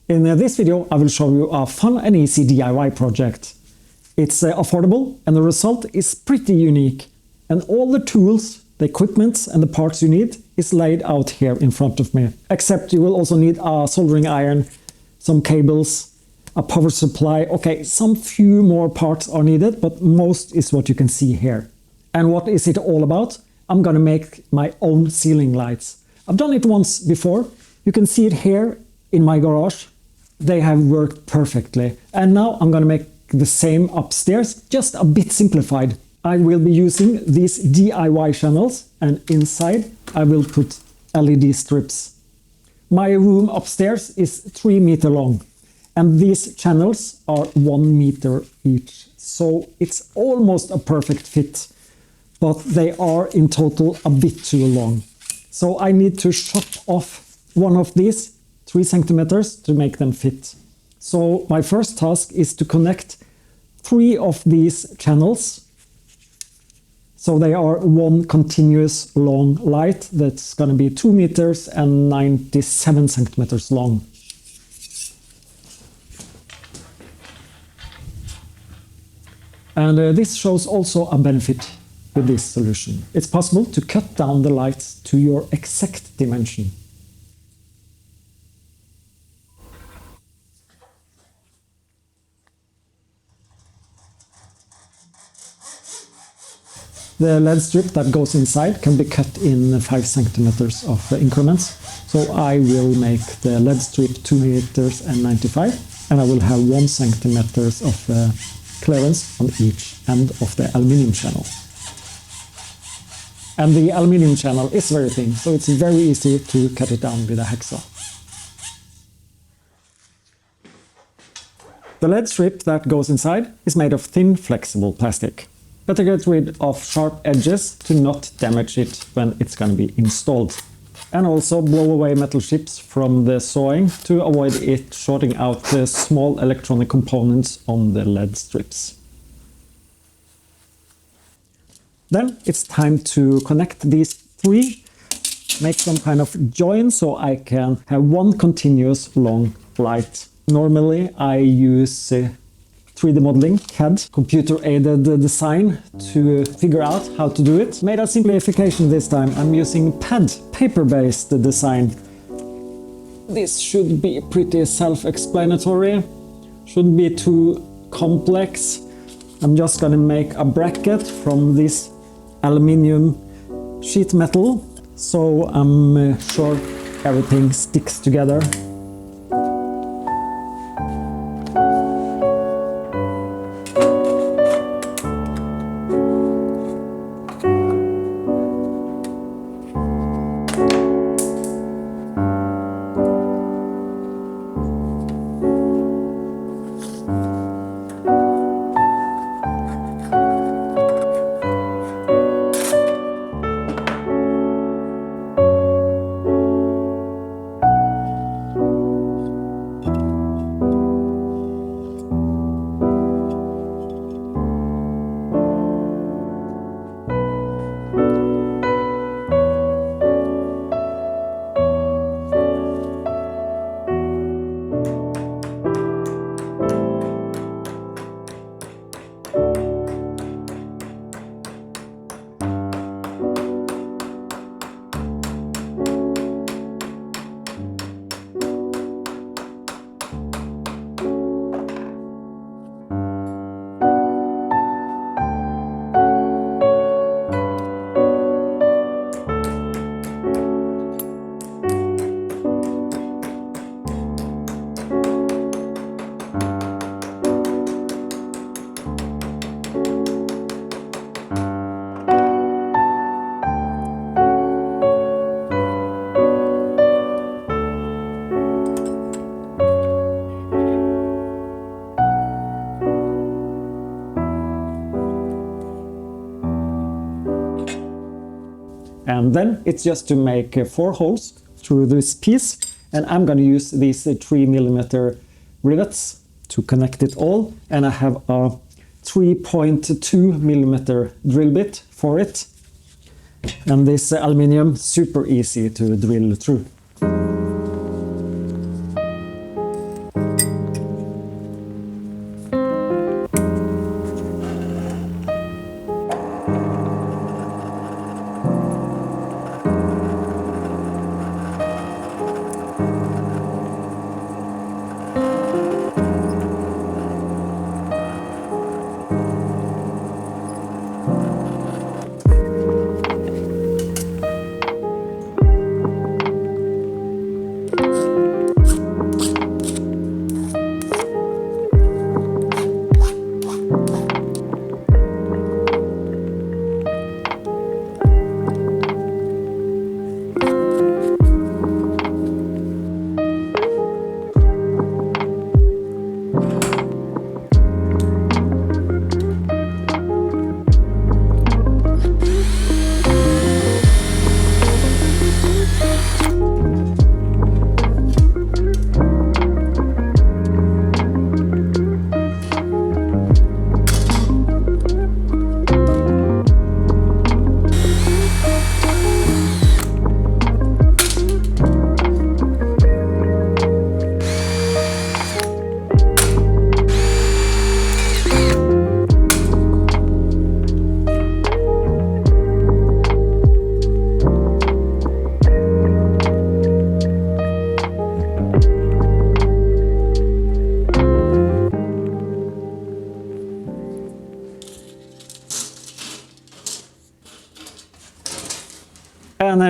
In this video I will show you a fun and easy DIY project. It's affordable and the result is pretty unique. And all the tools, the equipment and the parts you need is laid out here in front of me. Except you will also need a soldering iron, some cables, a power supply. Okay, some few more parts are needed, but most is what you can see here. And what is it all about? I'm gonna make my own ceiling lights. I've done it once before. You can see it here in my garage. They have worked perfectly. And now I'm gonna make the same upstairs, just a bit simplified. I will be using these DIY channels and inside I will put LED strips. My room upstairs is 3 meters long and these channels are 1 meter each. So it's almost a perfect fit, but they are in total a bit too long. So I need to chop off one of these 3 centimeters to make them fit. So my first task is to connect 3 of these channels. So they are one continuous long light that's going to be 2 meters and 97 centimeters long. And this shows also a benefit with this solution. It's possible to cut down the lights to your exact dimension. The LED strip that goes inside can be cut in 5 centimeters of increments. So I will make the LED strip 2 meters and 95, and I will have 1 centimeters of clearance on each end of the aluminium channel. And the aluminium channel is very thin, so it's very easy to cut it down with a hacksaw. The LED strip that goes inside is made of thin, flexible plastic. Better get rid of sharp edges to not damage it when it's going to be installed. And also blow away metal chips from the sawing to avoid it shorting out the small electronic components on the LED strips. Then it's time to connect these 3, make some kind of join so I can have one continuous long light. Normally I use 3D modeling, CAD, computer-aided design to figure out how to do it. Made a simplification this time. I'm using pad, paper-based design. This should be pretty self-explanatory. Shouldn't be too complex. I'm just gonna make a bracket from this aluminium sheet metal, so I'm sure everything sticks together. And then it's just to make 4 holes through this piece, and I'm going to use these 3mm rivets to connect it all, and I have a 3.2mm drill bit for it, and this aluminium super easy to drill through.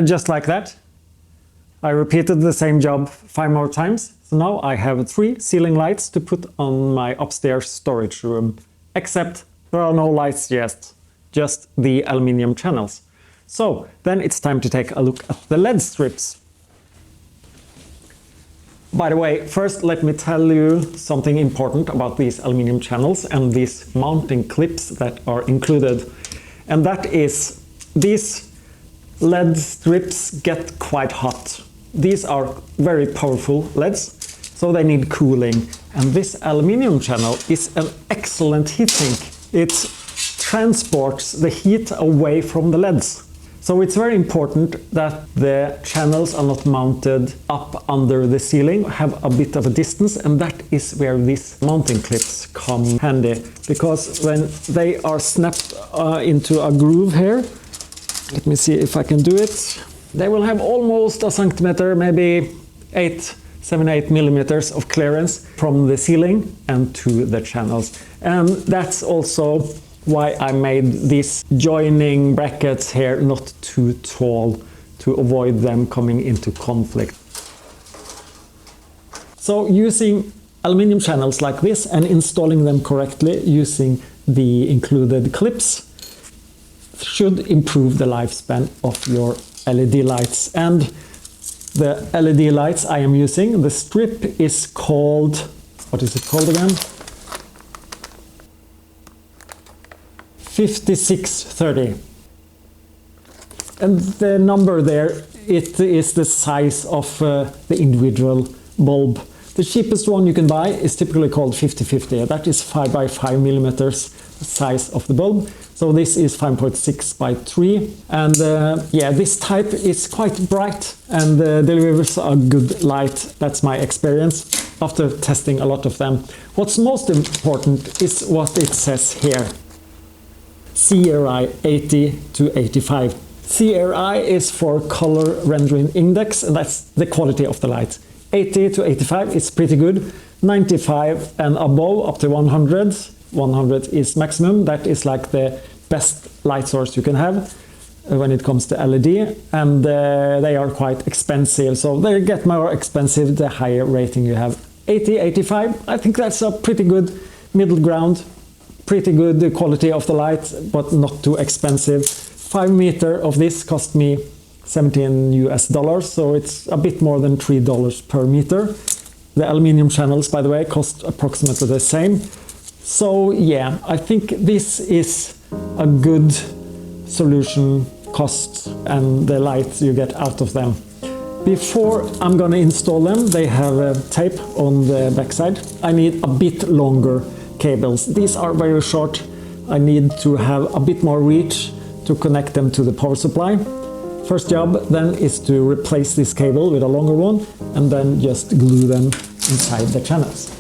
And just like that, I repeated the same job 5 more times. So now I have 3 ceiling lights to put on my upstairs storage room. Except there are no lights yet, just the aluminium channels. So then it's time to take a look at the LED strips. By the way, first let me tell you something important about these aluminium channels and these mounting clips that are included. And that is, these LED strips get quite hot. These are very powerful LEDs, so they need cooling. And this aluminium channel is an excellent heat sink. It transports the heat away from the LEDs. So it's very important that the channels are not mounted up under the ceiling, have a bit of a distance, and that is where these mounting clips come handy. Because when they are snapped into a groove here, let me see if I can do it, they will have almost a centimeter, maybe 7-8 millimeters of clearance from the ceiling and to the channels. And that's also why I made these joining brackets here not too tall to avoid them coming into conflict. So using aluminium channels like this and installing them correctly using the included clips should improve the lifespan of your LED lights. And the LED lights I am using, the strip is called, what is it called again? 5630. And the number there, it is the size of the individual bulb. The cheapest one you can buy is typically called 5050. That is 5 by 5 millimeters size of the bulb. So this is 5.6 by 3. And yeah, this type is quite bright and delivers a good light. That's my experience after testing a lot of them. What's most important is what it says here. CRI 80 to 85. CRI is for color rendering index, and that's the quality of the light. 80 to 85 is pretty good. 95 and above up to 100. 100 is maximum. That is like the best light source you can have when it comes to LED, and they are quite expensive. So they get more expensive the higher rating you have. 80, 85, I think that's a pretty good middle ground. Pretty good quality of the light, but not too expensive. 5 meters of this cost me $17 US, so it's a bit more than $3 per meter. The aluminium channels, by the way, cost approximately the same. So yeah, I think this is a good solution, cost and the light you get out of them. Before I'm gonna install them, they have a tape on the backside. I need a bit longer cables. These are very short. I need to have a bit more reach to connect them to the power supply. First job then is to replace this cable with a longer one and then just glue them inside the channels.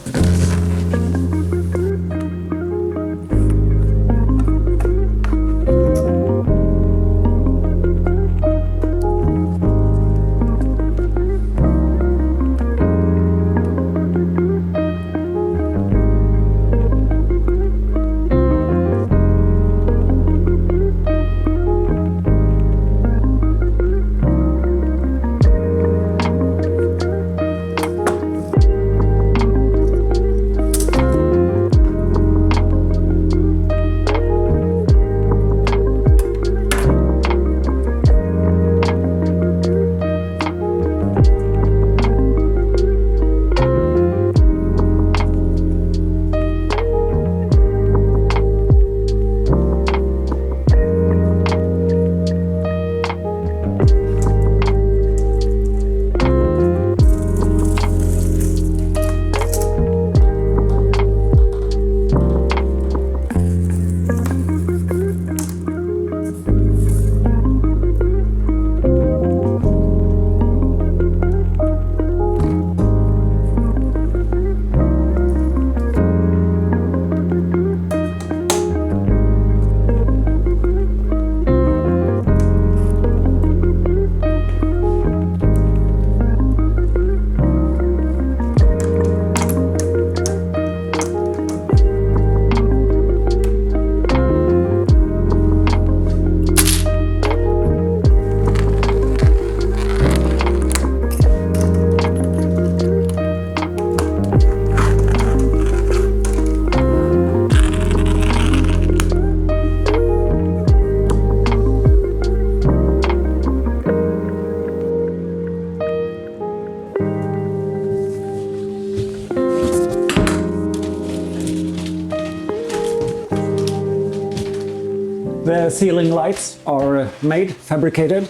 the ceiling lights are made, fabricated,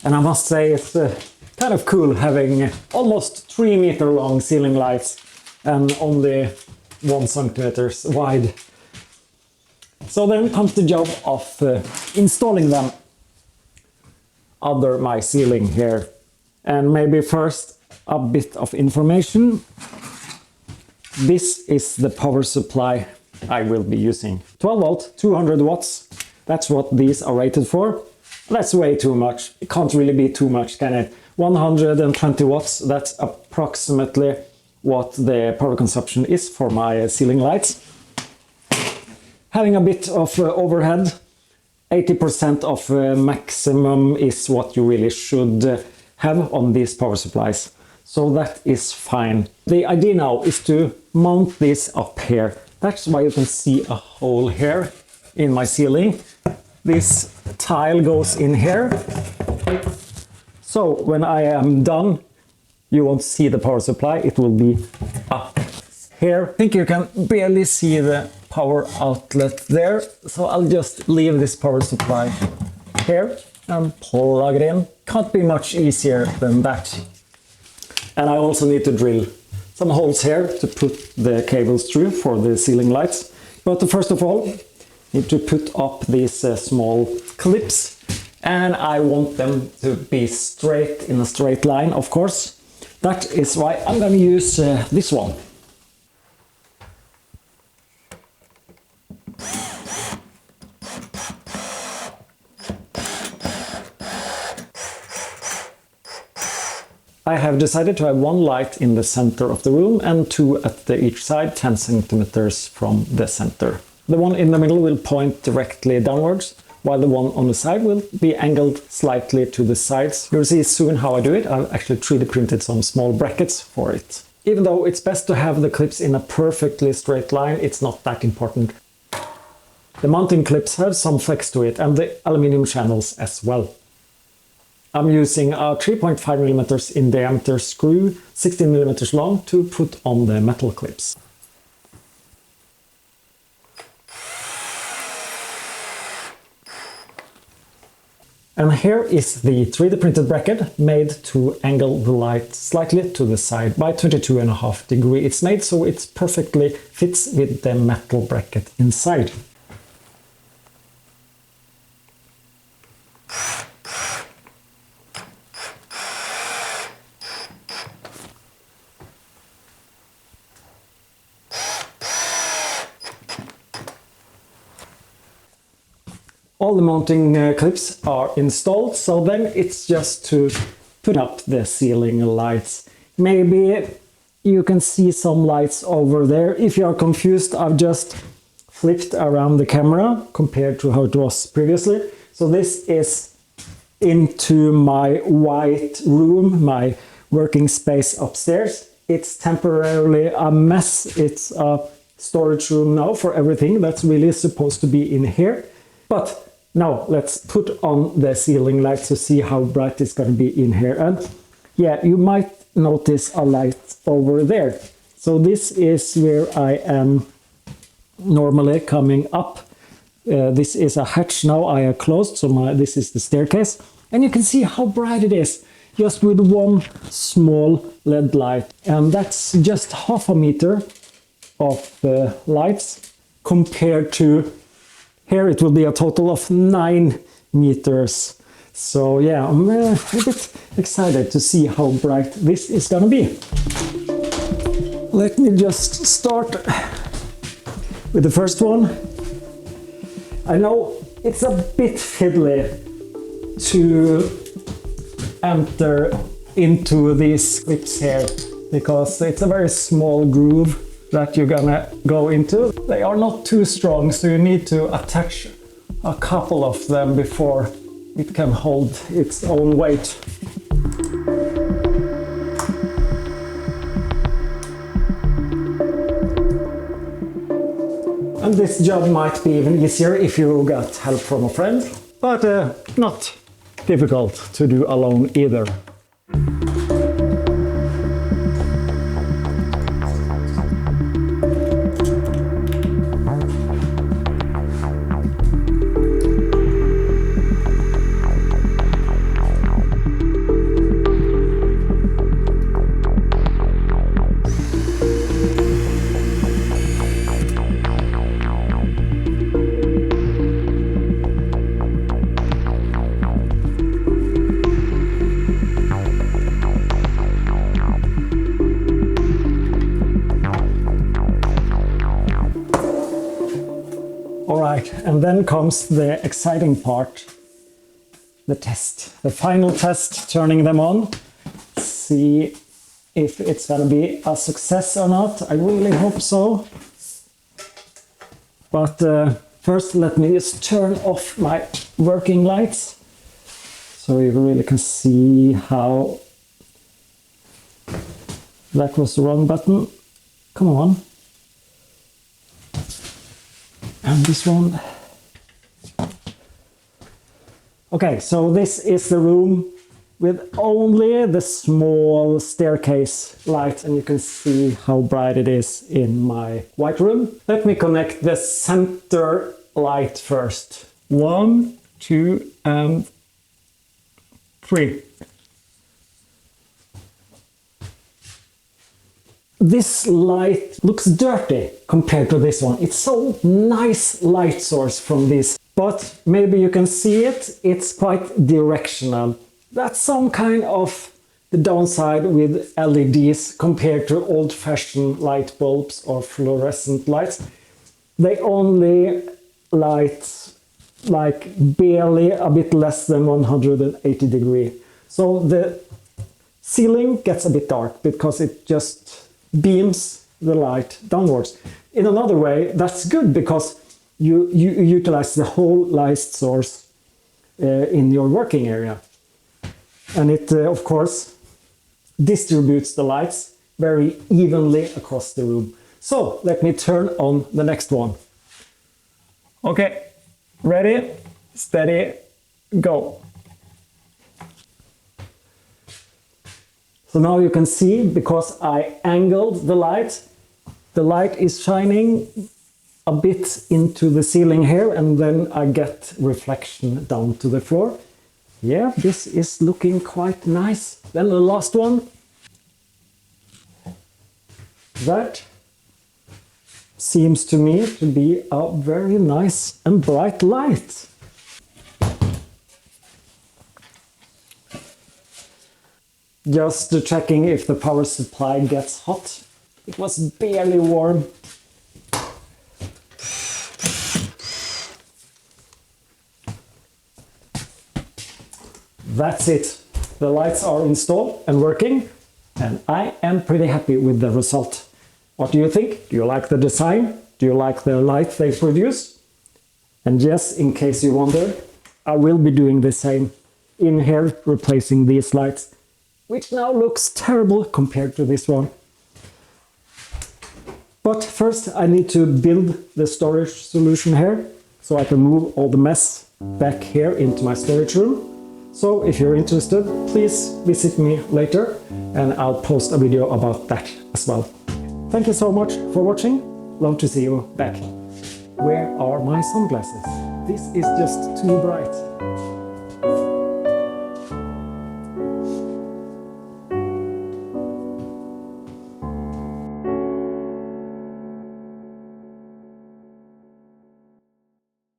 and I must say it's kind of cool having almost 3-meter long ceiling lights and only 1 centimeter wide. So then comes the job of installing them under my ceiling here. And maybe first a bit of information. This is the power supply I will be using. 12 volt, 200 watts. That's what these are rated for. That's way too much. It can't really be too much, can it? 120 watts, that's approximately what the power consumption is for my ceiling lights. Having a bit of overhead, 80% of maximum is what you really should have on these power supplies. So that is fine. The idea now is to mount this up here. That's why you can see a hole here in my ceiling. This tile goes in here. So when I am done, you won't see the power supply, it will be up here. I think you can barely see the power outlet there, so I'll just leave this power supply here and plug it in. Can't be much easier than that. And I also need to drill some holes here to put the cables through for the ceiling lights. But first of all, need to put up these small clips. And I want them to be straight in a straight line, of course. That is why I'm going to use this one. I have decided to have 1 light in the center of the room and 2 at each side, 10 centimeters from the center. The one in the middle will point directly downwards, while the one on the side will be angled slightly to the sides. You'll see soon how I do it. I've actually 3D printed some small brackets for it. Even though it's best to have the clips in a perfectly straight line, it's not that important. The mounting clips have some flex to it, and the aluminium channels as well. I'm using a 3.5mm in diameter screw, 16mm long, to put on the metal clips. And here is the 3D printed bracket made to angle the light slightly to the side by 22.5 degrees. It's made so it perfectly fits with the metal bracket inside. All the mounting clips are installed, so then it's just to put up the ceiling lights. Maybe you can see some lights over there. If you are confused, I've just flipped around the camera compared to how it was previously. So this is into my white room, my working space upstairs. It's temporarily a mess. It's a storage room now for everything that's really supposed to be in here. But now let's put on the ceiling light to see how bright it's going to be in here. And yeah, you might notice a light over there. So this is where I am normally coming up. This is a hatch now I have closed, so this is the staircase. And you can see how bright it is, just with one small LED light. And that's just half a meter of lights compared to here it will be a total of 9 meters. So yeah, I'm a bit excited to see how bright this is gonna be. Let me just start with the first one. I know it's a bit fiddly to enter into these clips here because it's a very small groove that you're gonna go into. They are not too strong, so you need to attach a couple of them before it can hold its own weight. And this job might be even easier if you got help from a friend, but not difficult to do alone either. Right, and then comes the exciting part, the test, the final test, turning them on. See if it's gonna be a success or not. I really hope so. But first let me just turn off my working lights so you really can see how that was the wrong button. Come on. And this one. Okay, so this is the room with only the small staircase light, and you can see how bright it is in my white room. Let me connect the center light first. 1, 2, and 3. This light looks dirty compared to this one. It's so nice light source from this, but maybe you can see it. It's quite directional. That's some kind of the downside with LEDs compared to old-fashioned light bulbs or fluorescent lights. They only light like barely a bit less than 180 degrees. So the ceiling gets a bit dark because it just beams the light downwards. In another way, that's good because you utilize the whole light source in your working area. And it, of course, distributes the lights very evenly across the room. So let me turn on the next one. Okay, ready, steady, go. So now you can see, because I angled the light is shining a bit into the ceiling here, and then I get reflection down to the floor. Yeah, this is looking quite nice. Then the last one. That seems to me to be a very nice and bright light. Just checking if the power supply gets hot. It was barely warm. That's it. The lights are installed and working, and I am pretty happy with the result. What do you think? Do you like the design? Do you like the light they produce? And yes, in case you wonder, I will be doing the same in here, replacing these lights, which now looks terrible compared to this one. But first I need to build the storage solution here, so I can move all the mess back here into my storage room. So if you're interested, please visit me later and I'll post a video about that as well. Thank you so much for watching. Love to see you back. Where are my sunglasses? This is just too bright.